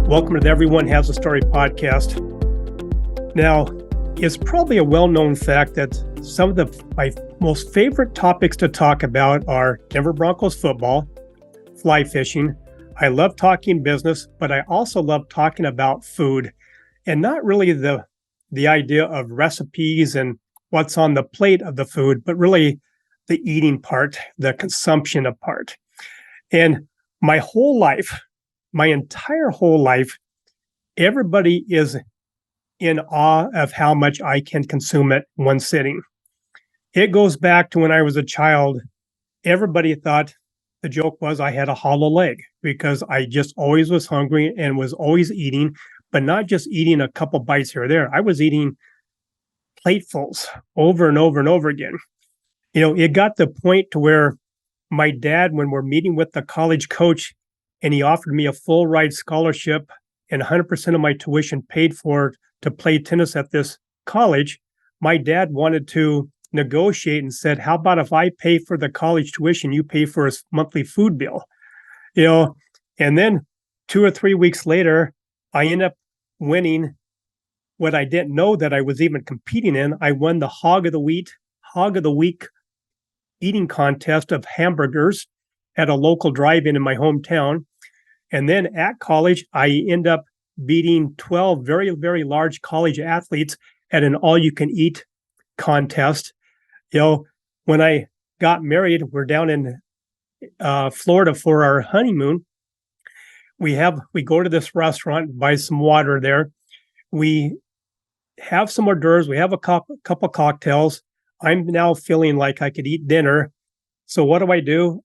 Welcome to the Everyone Has a Story podcast. Now, it's probably a well-known fact that some of my most favorite topics to talk about are Denver Broncos football, fly fishing. I love talking business, but I also love talking about food, and not really the idea of recipes and what's on the plate of the food, but really the eating part, the consumption of part. And my entire whole life, everybody is in awe of how much I can consume at one sitting. It goes back to when I was a child. Everybody thought the joke was I had a hollow leg because I just always was hungry and was always eating, but not just eating a couple bites here or there. I was eating platefuls over and over and over again. It got to the point to where my dad, when we're meeting with the college coach, and he offered me a full ride scholarship and 100% of my tuition paid for to play tennis at this college, my dad wanted to negotiate and said, how about if I pay for the college tuition, you pay for his monthly food bill? And then 2 or 3 weeks later, I end up winning what I didn't know that I was even competing in. I won the Hog of the Week eating contest of hamburgers at a local drive-in in my hometown. And then at college, I end up beating 12 very, very large college athletes at an all-you-can-eat contest. When I got married, we're down in Florida for our honeymoon. We go to this restaurant, buy some water there. We have some hors d'oeuvres. We have a couple cocktails. I'm now feeling like I could eat dinner. So what do?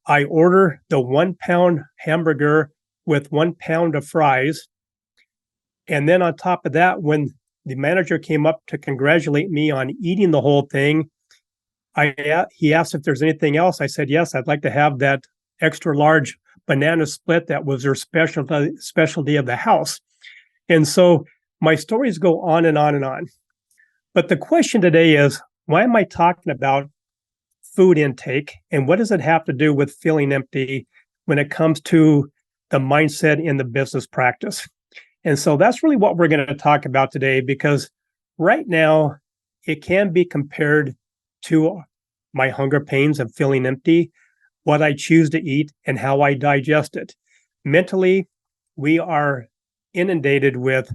I order the 1 pound hamburger with 1 pound of fries. And then on top of that, when the manager came up to congratulate me on eating the whole thing, he asked if there's anything else. I said, yes, I'd like to have that extra large banana split that was their specialty of the house. And so my stories go on and on and on. But the question today is, why am I talking about food intake, and what does it have to do with feeling empty when it comes to the mindset in the business practice? And so that's really what we're going to talk about today, because right now it can be compared to my hunger pains of feeling empty, what I choose to eat, and how I digest it. Mentally, we are inundated with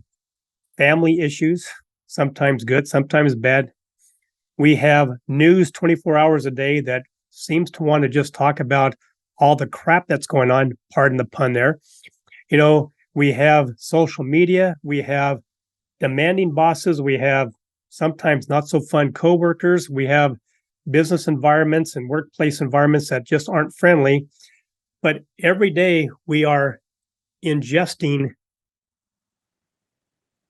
family issues, sometimes good, sometimes bad. We have news 24 hours a day that seems to want to just talk about all the crap that's going on, pardon the pun there. We have social media, we have demanding bosses, we have sometimes not so fun coworkers, we have business environments and workplace environments that just aren't friendly. But every day we are ingesting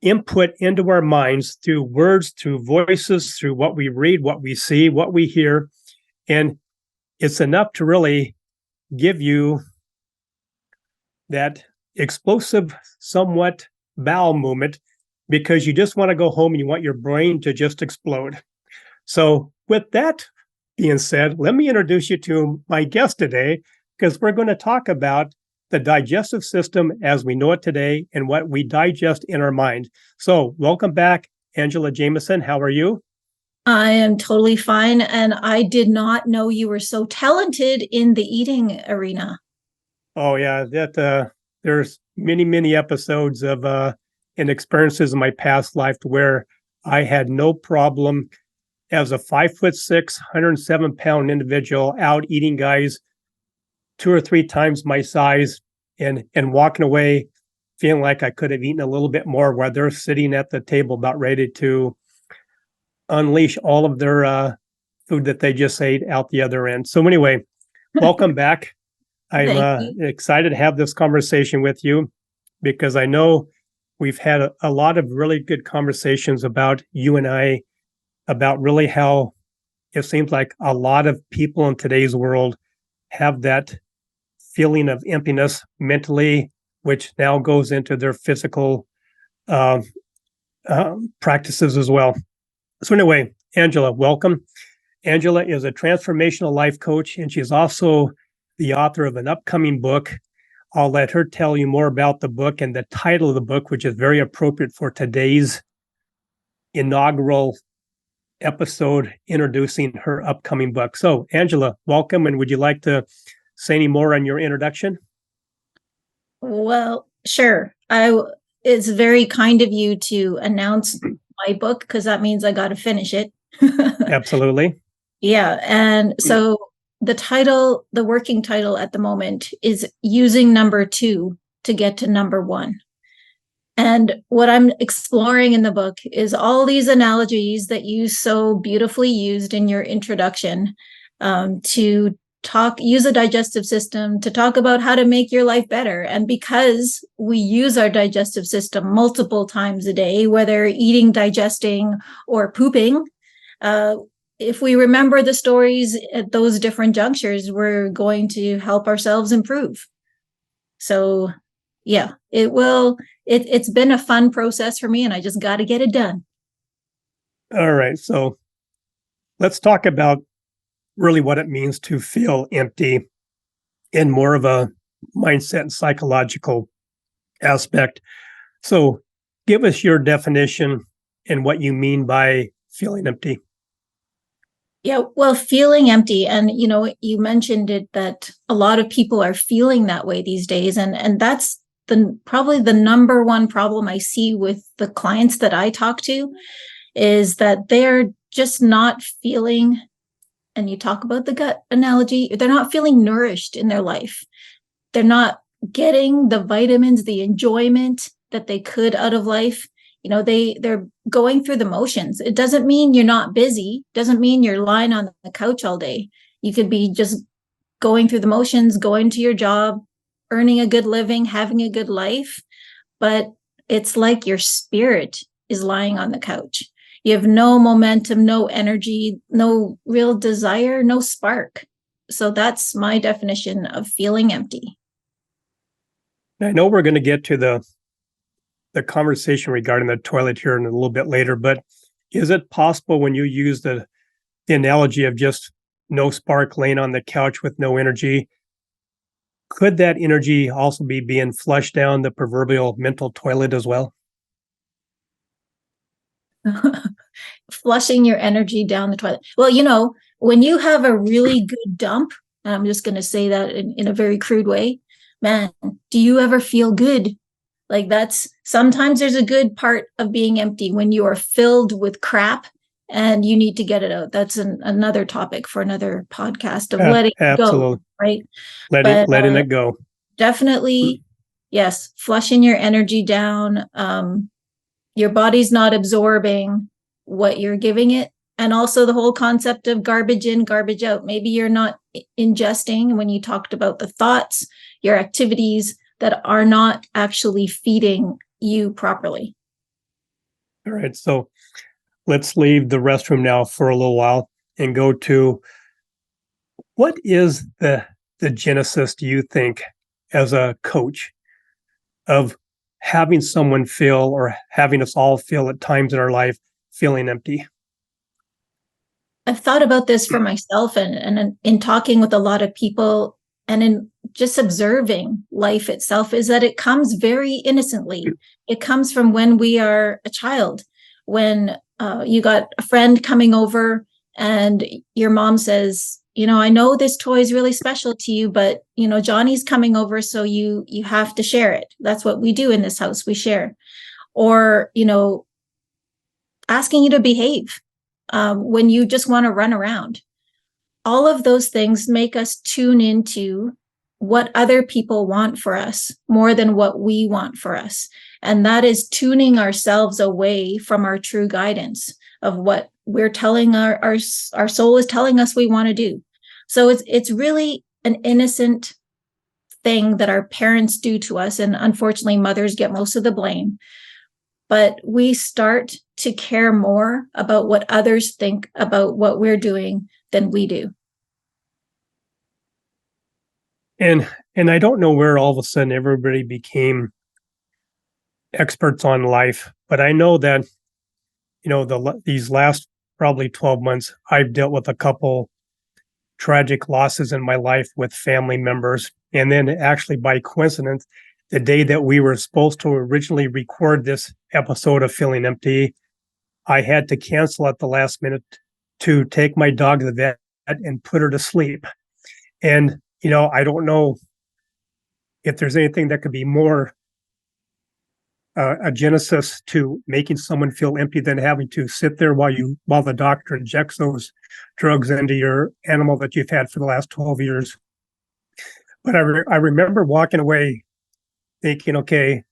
input into our minds through words, through voices, through what we read, what we see, what we hear. And it's enough to really give you that explosive, somewhat bowel movement, because you just want to go home and you want your brain to just explode. So with that being said, let me introduce you to my guest today, because we're going to talk about the digestive system as we know it today and what we digest in our mind. So welcome back, Angela Jamieson. How are you? I am totally fine. And I did not know you were so talented in the eating arena. Oh, yeah. There's many, many episodes of and experiences in my past life where I had no problem as a 5'6", 107-pound individual out eating guys 2 or 3 times my size and walking away feeling like I could have eaten a little bit more, while they're sitting at the table about ready to unleash all of their food that they just ate out the other end. So anyway, welcome back. I'm excited to have this conversation with you, because I know we've had a lot of really good conversations about you and I, about really how it seems like a lot of people in today's world have that feeling of emptiness mentally, which now goes into their physical practices as well. So anyway, Angela, welcome. Angela is a transformational life coach, and she's also the author of an upcoming book I'll let her tell you more about the book and the title of the book, which is very appropriate for today's inaugural episode introducing her upcoming book. So, Angela, welcome. And would you like to say any more on your introduction? Well, sure. It's very kind of you to announce my book, because that means I got to finish it. Absolutely. Yeah. And so the working title at the moment is Using Number 2 to Get to Number 1. And what I'm exploring in the book is all these analogies that you so beautifully used in your introduction, to use a digestive system to talk about how to make your life better. And because we use our digestive system multiple times a day, whether eating, digesting, or pooping, if we remember the stories at those different junctures, we're going to help ourselves improve. So yeah, it's been a fun process for me, and I just got to get it done. All right. So let's talk about really what it means to feel empty in more of a mindset and psychological aspect. So give us your definition and what you mean by feeling empty. Yeah, well, feeling empty, and you mentioned it, that a lot of people are feeling that way these days, and that's probably the number one problem I see with the clients that I talk to, is that they're just not feeling, and you talk about the gut analogy, they're not feeling nourished in their life. They're not getting the vitamins, the enjoyment that they could out of life. They're going through the motions. It doesn't mean you're not busy, doesn't mean you're lying on the couch all day. You could be just going through the motions, going to your job, earning a good living, having a good life, but it's like your spirit is lying on the couch. You have no momentum, no energy, no real desire, no spark. So that's my definition of feeling empty. I know we're going to get to the conversation regarding the toilet here in a little bit later, but is it possible, when you use the analogy of just no spark, laying on the couch with no energy, could that energy also be being flushed down the proverbial mental toilet as well? Flushing your energy down the toilet. Well, when you have a really good dump, and I'm just going to say that in a very crude way, man, do you ever feel good? Like, sometimes there's a good part of being empty, when you are filled with crap and you need to get it out. That's another topic for another podcast, of letting it go, right? Letting it go. Definitely, yes, flushing your energy down. Your body's not absorbing what you're giving it. And also the whole concept of garbage in, garbage out. Maybe you're not ingesting, when you talked about the thoughts, your activities that are not actually feeding you properly. All right. So let's leave the restroom now for a little while and go to, what is the genesis, do you think, as a coach, of having someone feel, or having us all feel at times in our life, feeling empty? I've thought about this for myself, and in talking with a lot of people, and in just observing life itself, is that it comes very innocently. It comes from when we are a child, when you got a friend coming over and your mom says, I know this toy is really special to you, but Johnny's coming over, so you have to share it. That's what we do in this house. We share. Or, asking you to behave when you just want to run around. All of those things make us tune into what other people want for us more than what we want for us. And that is tuning ourselves away from our true guidance of what we're telling our soul is telling us we want to do. So it's really an innocent thing that our parents do to us. And unfortunately, mothers get most of the blame. But we start to care more about what others think about what we're doing than we do. And I don't know where all of a sudden everybody became experts on life, but I know that, these last probably 12 months, I've dealt with a couple tragic losses in my life with family members. And then actually by coincidence, the day that we were supposed to originally record this episode of Feeling Empty, I had to cancel at the last minute to take my dog to the vet and put her to sleep. And, I don't know if there's anything that could be more a genesis to making someone feel empty than having to sit there while the doctor injects those drugs into your animal that you've had for the last 12 years. But I remember walking away thinking, okay,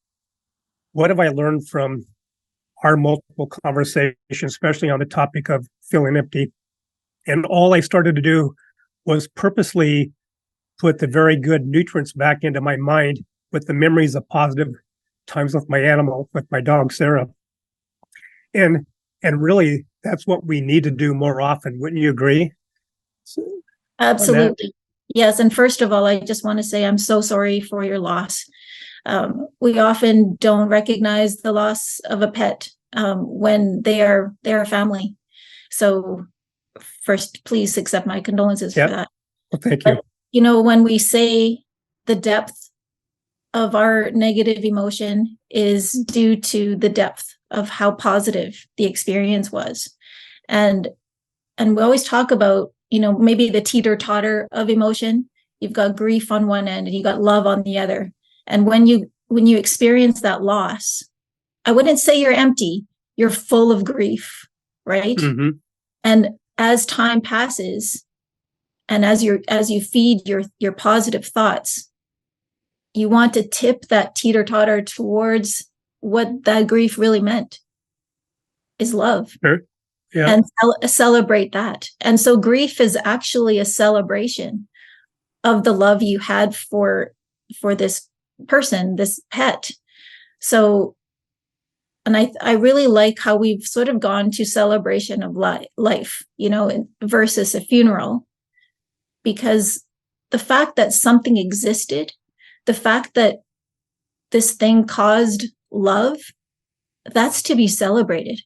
what have I learned from our multiple conversations, especially on the topic of feeling empty? And all I started to do was purposely put the very good nutrients back into my mind with the memories of positive times with my animal, with my dog, Sarah. And really, that's what we need to do more often. Wouldn't you agree? Absolutely. Yes. And first of all, I just want to say I'm so sorry for your loss. We often don't recognize the loss of a pet when they are family. So first, please accept my condolences for that. Well, thank you. But, when we say the depth of our negative emotion is due to the depth of how positive the experience was. And we always talk about, maybe the teeter-totter of emotion. You've got grief on one end and you got love on the other. And when you experience that loss, I wouldn't say you're empty, you're full of grief, right? Mm-hmm. And as time passes, and as you feed your positive thoughts, you want to tip that teeter-totter towards what that grief really meant is love. Sure. Yeah. And celebrate that. And so grief is actually a celebration of the love you had for this person, this pet. So, and I really like how we've sort of gone to celebration of life, versus a funeral, because the fact that something existed, the fact that this thing caused love, that's to be celebrated.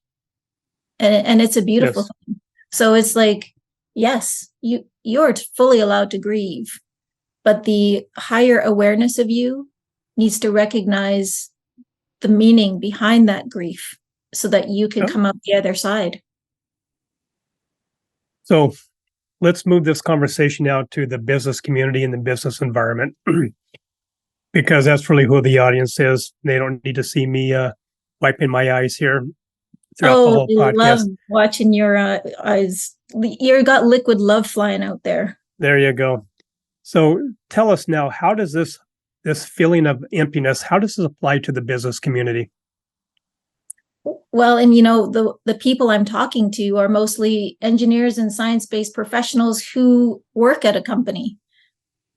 And it's a beautiful thing. So it's like, yes, you're fully allowed to grieve, but the higher awareness of you needs to recognize the meaning behind that grief so that you can come up the other side. So let's move this conversation out to the business community and the business environment, because that's really who the audience is. They don't need to see me wiping my eyes here throughout the whole podcast. I love watching your eyes. You got liquid love flying out there. There you go. So tell us now, how does this feeling of emptiness, how does this apply to the business community? Well, and the people I'm talking to are mostly engineers and science-based professionals who work at a company,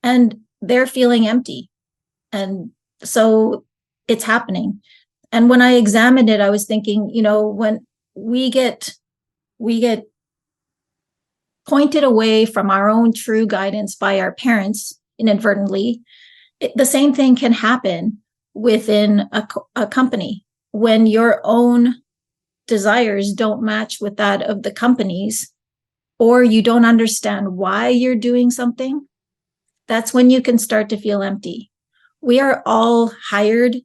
and they're feeling empty. And so it's happening. And when I examined it, I was thinking, when we get pointed away from our own true guidance by our parents inadvertently, the same thing can happen within a company when your own desires don't match with that of the company's, or you don't understand why you're doing something. That's when you can start to feel empty. We are all hired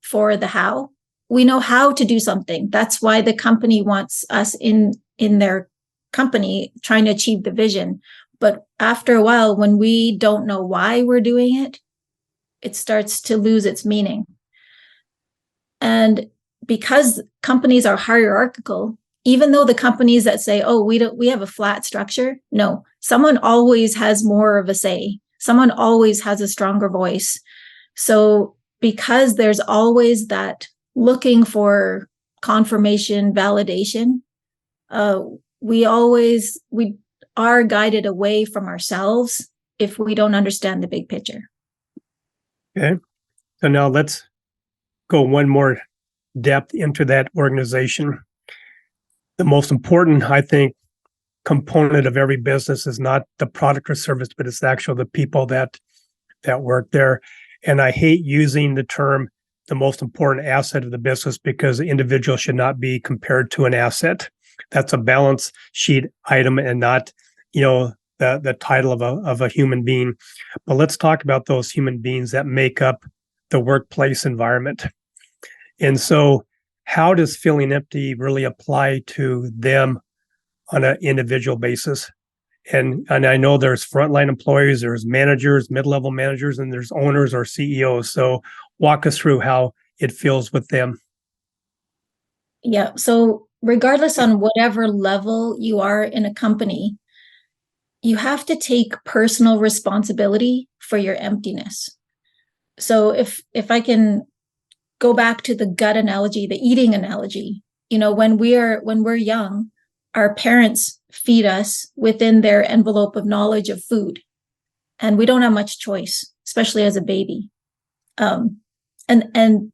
for the how. We know how to do something. That's why the company wants us in their company trying to achieve the vision. But after a while, when we don't know why we're doing it, it starts to lose its meaning. And because companies are hierarchical, even though the companies that say, oh, we have a flat structure, no, someone always has more of a say. Someone always has a stronger voice. So because there's always that looking for confirmation, validation, we are guided away from ourselves if we don't understand the big picture. Okay. So now let's go one more depth into that organization. The most important, I think, component of every business is not the product or service, but it's actually the people that work there. And I hate using the term the most important asset of the business, because the individual should not be compared to an asset. That's a balance sheet item and not, the title of a human being. But let's talk about those human beings that make up the workplace environment. And so, how does feeling empty really apply to them on an individual basis? And I know there's frontline employees, there's managers, mid-level managers, and there's owners or CEOs. So walk us through how it feels with them. Yeah. So regardless on whatever level you are in a company, you have to take personal responsibility for your emptiness. So if I can go back to the gut analogy, the eating analogy, when we're young, our parents feed us within their envelope of knowledge of food, and we don't have much choice, especially as a baby. And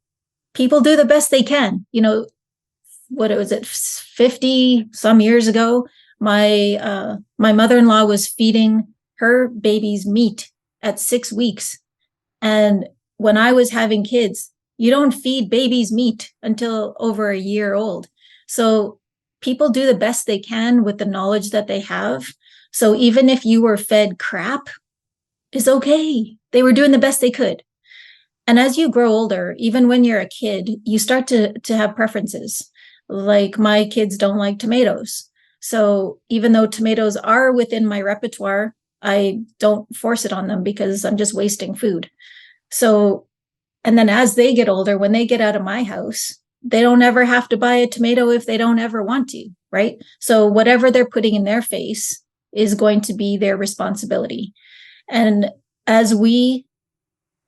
people do the best they can. What was it, 50 some years ago? My mother-in-law was feeding her babies meat at 6 weeks, and when I was having kids, you don't feed babies meat until over a year old. So people do the best they can with the knowledge that they have. So even if you were fed crap, it's okay. They were doing the best they could. And as you grow older, even when you're a kid, you start to have preferences. Like my kids don't like tomatoes. So even though tomatoes are within my repertoire, I don't force it on them because I'm just wasting food. So, and then as they get older, when they get out of my house, they don't ever have to buy a tomato if they don't ever want to, right? So whatever they're putting in their face is going to be their responsibility. And as we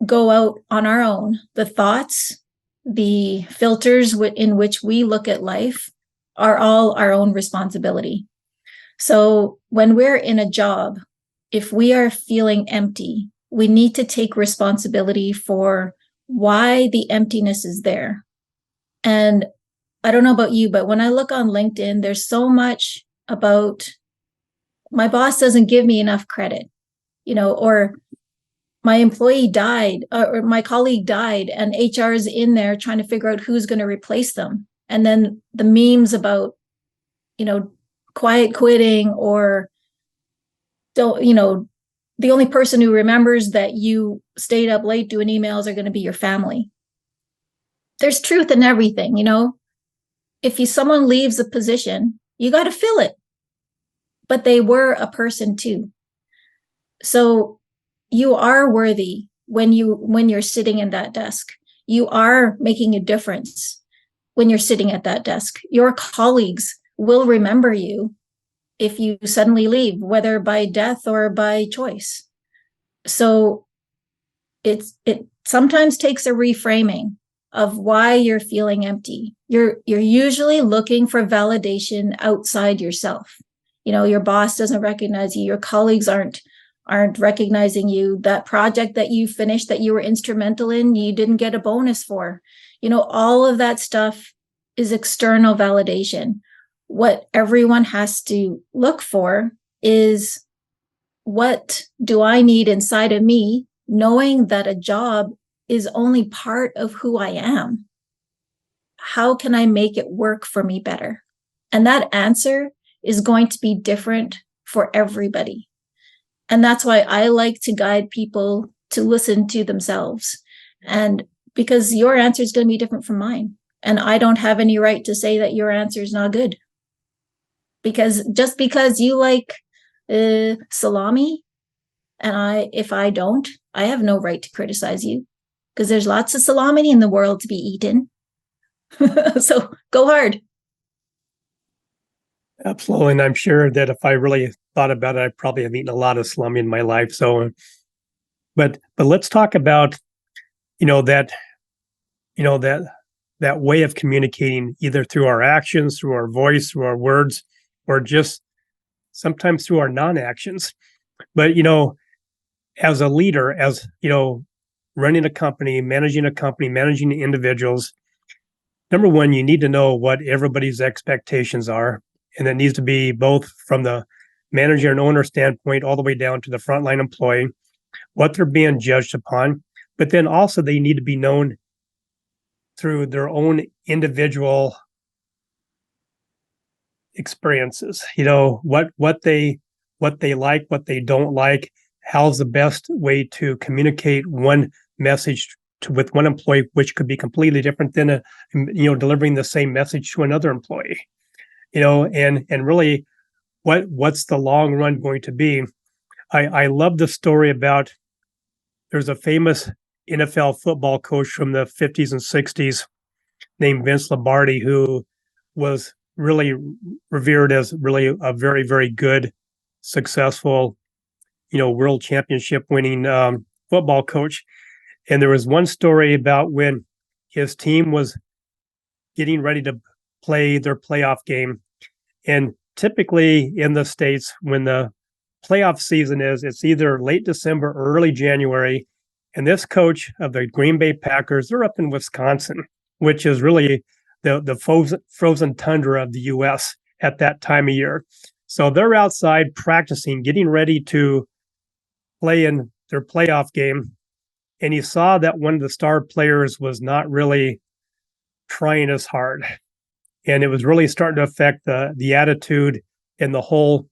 go out on our own, the thoughts, the filters in which we look at life are all our own responsibility. So when we're in a job, if we are feeling empty, we need to take responsibility for why the emptiness is there. And I don't know about you, but when I look on LinkedIn, there's so much about my boss doesn't give me enough credit, or my employee died or my colleague died and HR is in there trying to figure out who's going to replace them. And then the memes about, quiet quitting, or don't, the only person who remembers that you stayed up late doing emails are going to be your family. There's truth in everything, If someone leaves a position, you got to fill it. But they were a person too. So you are worthy when you're sitting in that desk. You are making a difference when you're sitting at that desk. Your colleagues will remember you if you suddenly leave, whether by death or by choice. So it sometimes takes a reframing of why you're feeling empty. You're usually looking for validation outside yourself. Your boss doesn't recognize you. Your colleagues aren't recognizing you. That project that you finished that you were instrumental in, you didn't get a bonus for. All of that stuff is external validation. What everyone has to look for is, what do I need inside of me, knowing that a job is only part of who I am? How can I make it work for me better? And that answer is going to be different for everybody. And that's why I like to guide people to listen to themselves. And because your answer is going to be different from mine. And I don't have any right to say that your answer is not good. Because just because you like salami, and if I don't, I have no right to criticize you. Because there's lots of salami in the world to be eaten. So go hard. Absolutely. And I'm sure that if I really thought about it, I probably have eaten a lot of salami in my life. So, but let's talk about, that way of communicating, either through our actions, through our voice, through our words, or just sometimes through our non-actions. But, as a leader, as, running a company, managing individuals, number one, you need to know what everybody's expectations are. And it needs to be both from the manager and owner standpoint, all the way down to the frontline employee, what they're being judged upon. But then also they need to be known through their own individual experiences, what they what they like, what they don't like, how's the best way to communicate one message with one employee, which could be completely different than delivering the same message to another employee. And really, what's the long run going to be? I love the story about there's a famous NFL football coach from the 50s and 60s named Vince Lombardi, who was really revered as really a very, very good, successful, world championship winning football coach. And there was one story about when his team was getting ready to play their playoff game. And typically in the States, when the playoff season it's either late December or early January. And this coach of the Green Bay Packers, they're up in Wisconsin, which is really the frozen tundra of the U.S. at that time of year. So they're outside practicing, getting ready to play in their playoff game. And he saw that one of the star players was not really trying as hard. And it was really starting to affect the attitude and the whole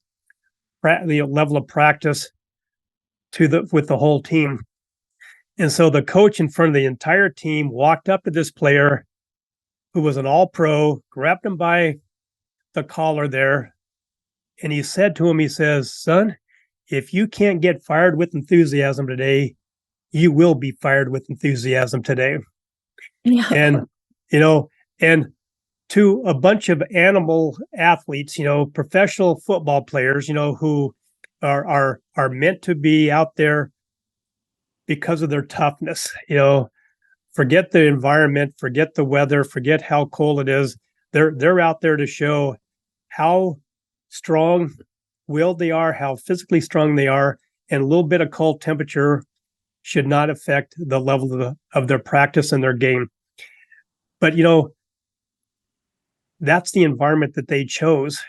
level of practice with the whole team. And so the coach in front of the entire team walked up to this player who was an all-pro, grabbed him by the collar there, and he said to him, he says, "Son, if you can't get fired with enthusiasm today, you will be fired with enthusiasm today." Yeah. And, and to a bunch of animal athletes, professional football players, who are meant to be out there because of their toughness, forget the environment, forget the weather, forget how cold it is. They're out there to show how strong-willed they are, how physically strong they are, and a little bit of cold temperature should not affect the level of their practice and their game. But that's the environment that they chose,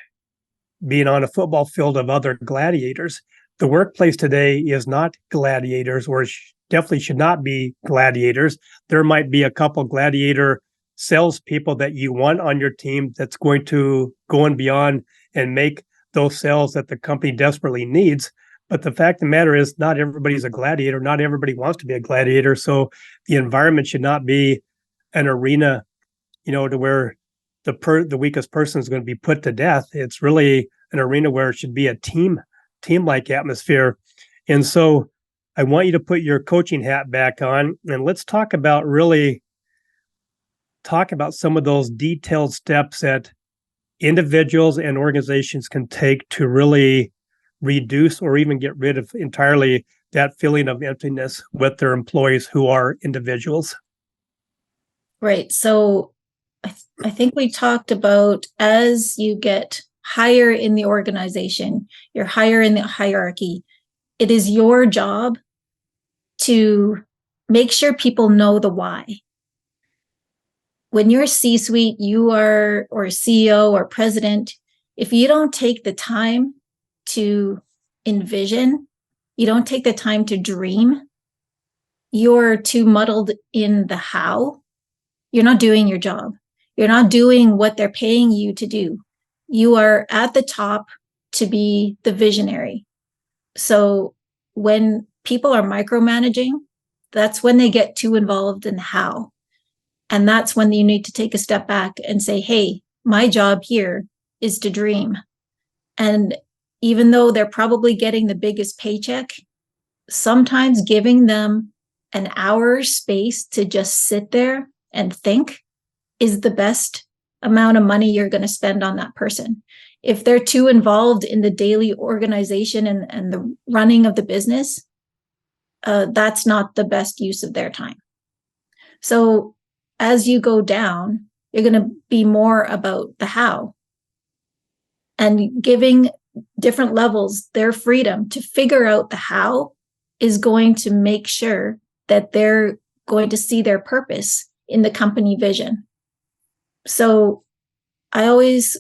being on a football field of other gladiators. The workplace today is not gladiators, or definitely should not be gladiators. There might be a couple gladiator salespeople that you want on your team that's going to go and beyond and make those sales that the company desperately needs. But the fact of the matter is, not everybody's a gladiator. Not everybody wants to be a gladiator. So the environment should not be an arena, to where the weakest person is going to be put to death. It's really an arena where it should be a team-like atmosphere. And so I want you to put your coaching hat back on, and let's talk about some of those detailed steps that individuals and organizations can take to really reduce or even get rid of entirely that feeling of emptiness with their employees who are individuals. Right. So I think we talked about, as you get higher in the organization, you're higher in the hierarchy, it is your job to make sure people know the why. When you're C-suite, or CEO or president, if you don't take the time to envision, you don't take the time to dream, you're too muddled in the how, you're not doing your job. You're not doing what they're paying you to do. You are at the top to be the visionary. So when people are micromanaging, that's when they get too involved in how. And that's when you need to take a step back and say, hey, my job here is to dream. And even though they're probably getting the biggest paycheck, sometimes giving them an hour's space to just sit there and think is the best amount of money you're going to spend on that person. If they're too involved in the daily organization and the running of the business, that's not the best use of their time. So as you go down, you're going to be more about the how, and giving different levels their freedom to figure out the how is going to make sure that they're going to see their purpose in the company vision. So I always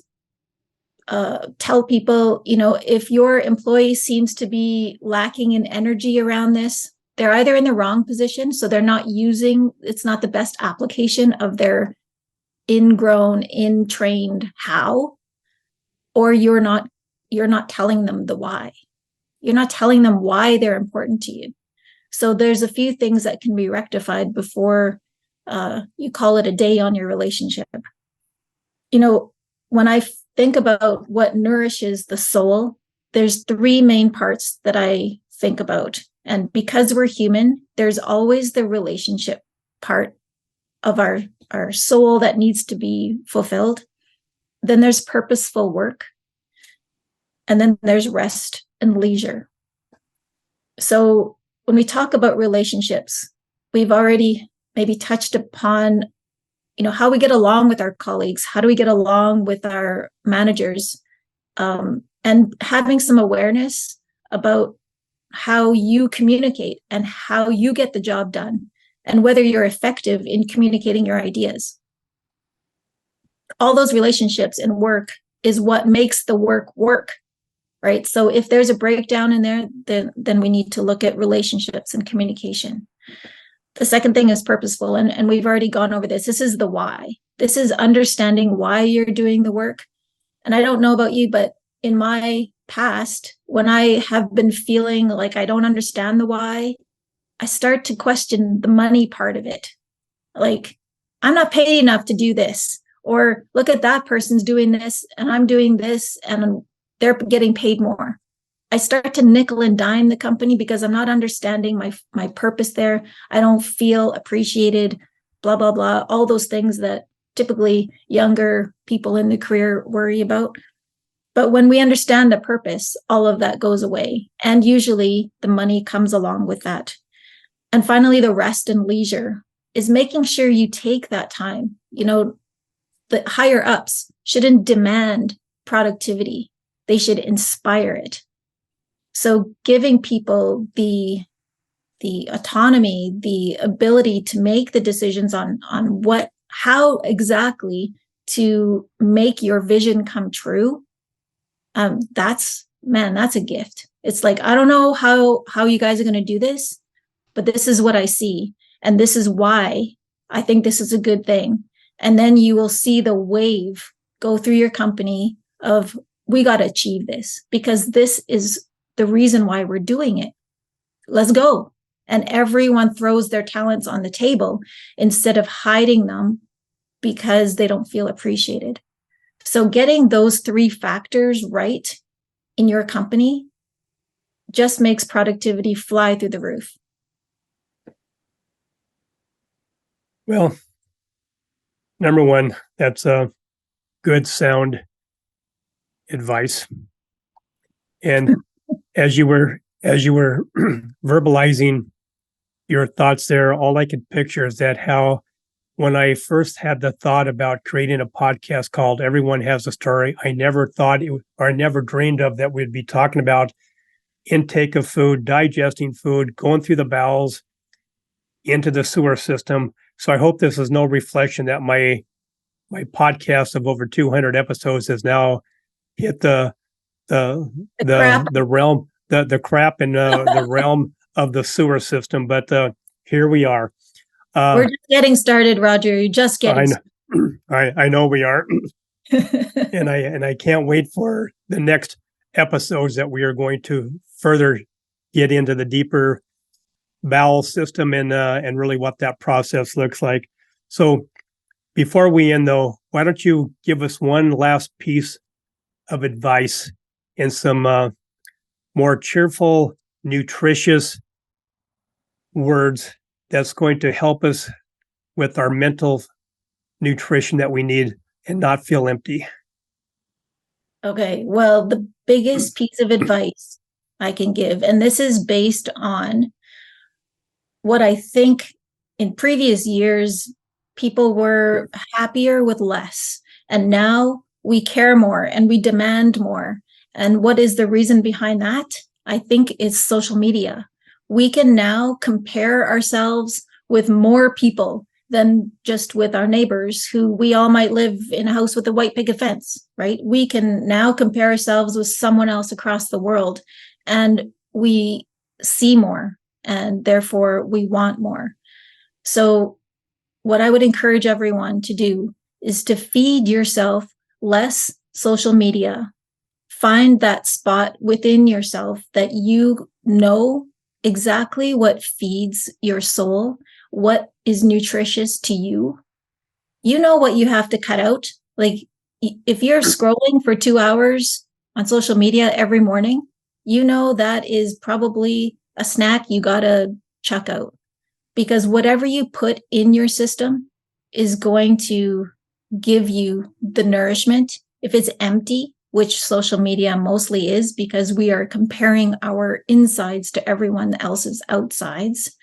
tell people, if your employee seems to be lacking in energy around this, they're either in the wrong position, so it's not the best application of their trained how, or you're not telling them the why. You're not telling them why they're important to you. So there's a few things that can be rectified before you call it a day on your relationship. When I think about what nourishes the soul, there's three main parts that I think about. And because we're human, there's always the relationship part of our soul that needs to be fulfilled. Then there's purposeful work. And then there's rest and leisure. So when we talk about relationships, we've already maybe touched upon, how we get along with our colleagues, how do we get along with our managers, and having some awareness about how you communicate and how you get the job done and whether you're effective in communicating your ideas. All those relationships in work is what makes the work, right? So if there's a breakdown in there, then we need to look at relationships and communication. The second thing is purposeful, and we've already gone over this. This is the why. This is understanding why you're doing the work. And I don't know about you, but in my past, when I have been feeling like I don't understand the why, I start to question the money part of it. Like, I'm not paid enough to do this. Or look at that person's doing this and I'm doing this and they're getting paid more. I start to nickel and dime the company because I'm not understanding my purpose there. I don't feel appreciated, blah, blah, blah, all those things that typically younger people in the career worry about. But when we understand the purpose, all of that goes away. And usually the money comes along with that. And finally, the rest and leisure is making sure you take that time. The higher ups shouldn't demand productivity. They should inspire it. So giving people the autonomy, the ability to make the decisions on how exactly to make your vision come true, that's a gift. It's like, I don't know how you guys are going to do this, but this is what I see. And this is why I think this is a good thing. And then you will see the wave go through your company of, we got to achieve this because this is the reason why we're doing it. Let's go. And everyone throws their talents on the table instead of hiding them because they don't feel appreciated. So getting those three factors right in your company just makes productivity fly through the roof. Well, number one, that's a good sound advice. And as you were verbalizing your thoughts there, all I could picture is that how when I first had the thought about creating a podcast called Everyone Has a Story, I never thought or I never dreamed of that we'd be talking about intake of food, digesting food, going through the bowels into the sewer system. So I hope this is no reflection that my podcast of over 200 episodes has now hit the realm, the crap in the realm of the sewer system. But here we are. We're just getting started, Roger. You're just getting started. I know we are. and I can't wait for the next episodes that we are going to further get into the deeper bowel system and really what that process looks like. So before we end, though, why don't you give us one last piece of advice and some more cheerful, nutritious words that's going to help us with our mental nutrition that we need and not feel empty. Okay, well, the biggest piece of advice I can give, and this is based on what I think in previous years, people were happier with less. And now we care more and we demand more. And what is the reason behind that? I think it's social media. We can now compare ourselves with more people than just with our neighbors who we all might live in a house with a white picket fence, right? We can now compare ourselves with someone else across the world and we see more and therefore we want more. So what I would encourage everyone to do is to feed yourself less social media, find that spot within yourself that you know exactly what feeds your soul, what is nutritious to you. You know what you have to cut out. Like if you're scrolling for 2 hours on social media every morning, you know that is probably a snack you got to chuck out, because whatever you put in your system is going to give you the nourishment. If it's empty, which social media mostly is, because we are comparing our insides to everyone else's outsides,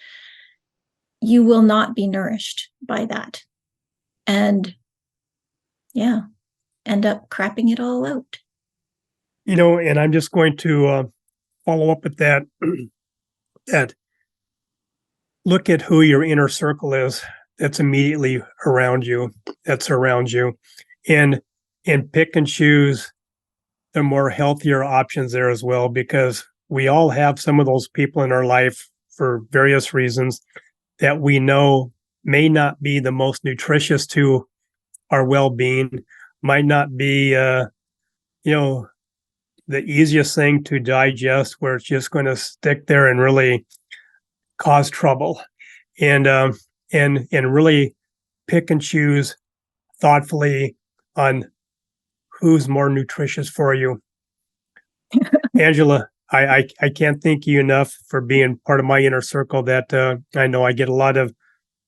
you will not be nourished by that. And yeah, end up crapping it all out. And I'm just going to follow up with that, that look at who your inner circle is that's immediately around you, and pick and choose the more healthier options there as well, because we all have some of those people in our life for various reasons that we know may not be the most nutritious to our well-being, might not be, the easiest thing to digest, where it's just going to stick there and really cause trouble, and really pick and choose thoughtfully on who's more nutritious for you. Angela, I can't thank you enough for being part of my inner circle that I know I get a lot of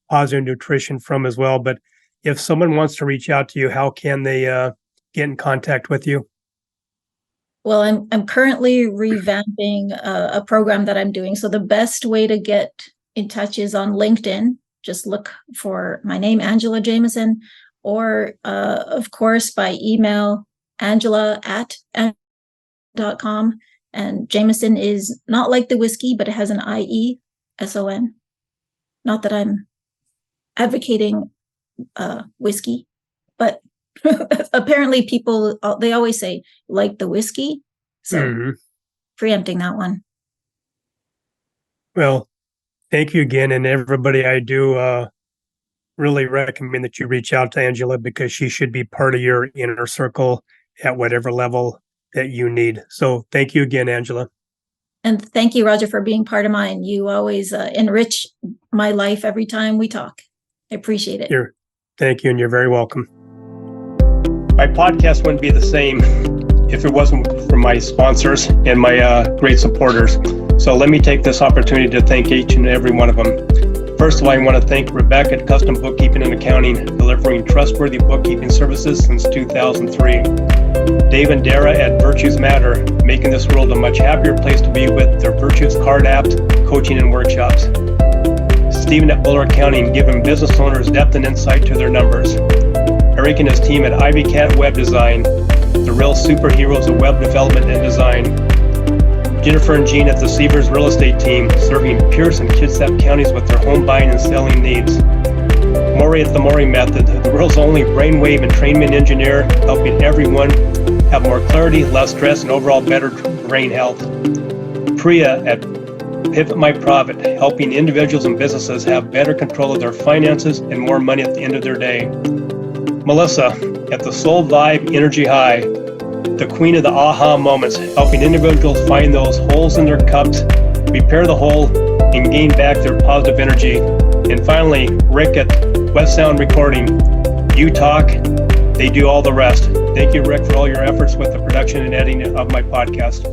positive nutrition from as well. But if someone wants to reach out to you, how can they get in contact with you? Well, I'm currently revamping a program that I'm doing. So the best way to get in touch is on LinkedIn. Just look for my name, Angela Jamieson, or of course by email, angela@.com. And Jamieson is not like the whiskey, but it has an IESON. Not that I'm advocating whiskey, but apparently people, they always say like the whiskey. So preempting that one. Well, thank you again. And everybody, I do really recommend that you reach out to Angela, because she should be part of your inner circle at whatever level that you need. So thank you again, Angela. And thank you, Roger, for being part of mine. You always enrich my life every time we talk. I appreciate it. Thank you, and you're very welcome. My podcast wouldn't be the same if it wasn't for my sponsors and my great supporters. So let me take this opportunity to thank each and every one of them. First of all, I want to thank Rebecca at Custom Bookkeeping and Accounting, delivering trustworthy bookkeeping services since 2003. Dave and Dara at Virtues Matter, making this world a much happier place to be with their Virtues Card apps, coaching, and workshops. Stephen at Buller Accounting, giving business owners depth and insight to their numbers. Eric and his team at Ivy Cat Web Design, the real superheroes of web development and design. Jennifer and Jean at the Seavers Real Estate Team, serving Pierce and Kitsap counties with their home buying and selling needs. Maury at the Maury Method, the world's only brainwave entrainment engineer, helping everyone have more clarity, less stress, and overall better brain health. Priya at Pivot My Profit, helping individuals and businesses have better control of their finances and more money at the end of their day. Melissa at the Soul Vibe Energy High, the queen of the aha moments, helping individuals find those holes in their cups, repair the hole, and gain back their positive energy. And finally, Rick at West Sound Recording. You talk, they do all the rest. Thank you, Rick, for all your efforts with the production and editing of my podcast.